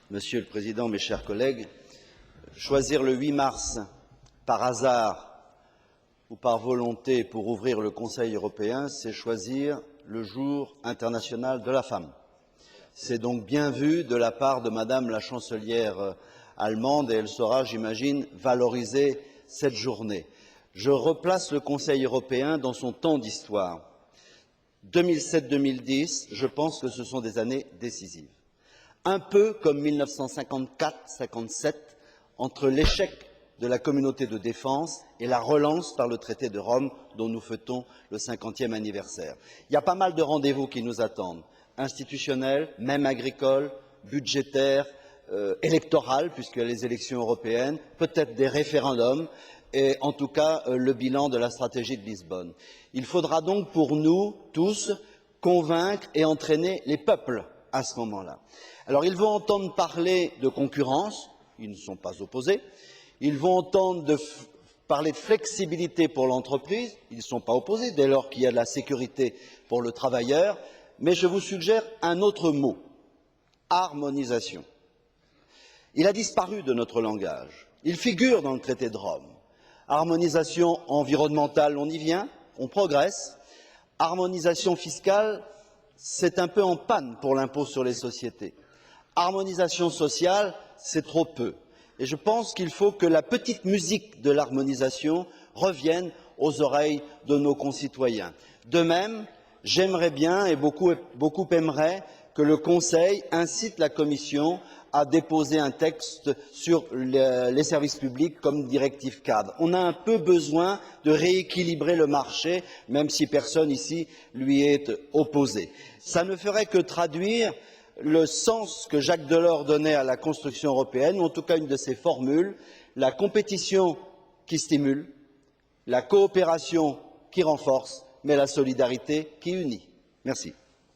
Monsieur le Président, mes chers collègues, choisir le 8 mars par hasard ou par volonté pour ouvrir le Conseil européen, c'est choisir le jour international de la femme. C'est donc bien vu de la part de Madame la chancelière allemande et elle saura, j'imagine, valoriser cette journée. Je replace le Conseil européen dans son temps d'histoire. 2007-2010, je pense que ce sont des années décisives. Un peu comme 1954-57, entre l'échec de la communauté de défense et la relance par le traité de Rome dont nous fêtons le 50e anniversaire. Il y a pas mal de rendez-vous qui nous attendent, institutionnels, même agricoles, budgétaires, électorales, puisque les élections européennes, peut-être des référendums, et en tout cas le bilan de la stratégie de Lisbonne. Il faudra donc pour nous tous convaincre et entraîner les peuples à ce moment-là. Alors ils vont entendre parler de concurrence, ils ne sont pas opposés, ils vont entendre parler de flexibilité pour l'entreprise, ils ne sont pas opposés dès lors qu'il y a de la sécurité pour le travailleur, mais je vous suggère un autre mot, harmonisation. Il a disparu de notre langage, il figure dans le traité de Rome. Harmonisation environnementale, on y vient, on progresse. Harmonisation fiscale, c'est un peu en panne pour l'impôt sur les sociétés. Harmonisation sociale, c'est trop peu. Et je pense qu'il faut que la petite musique de l'harmonisation revienne aux oreilles de nos concitoyens. De même, j'aimerais bien, et beaucoup aimeraient, que le Conseil incite la Commission à déposer un texte sur les services publics comme directive cadre. On a un peu besoin de rééquilibrer le marché, même si personne ici lui est opposé. Ça ne ferait que traduire le sens que Jacques Delors donnait à la construction européenne, ou en tout cas une de ses formules, la compétition qui stimule, la coopération qui renforce, mais la solidarité qui unit. Merci.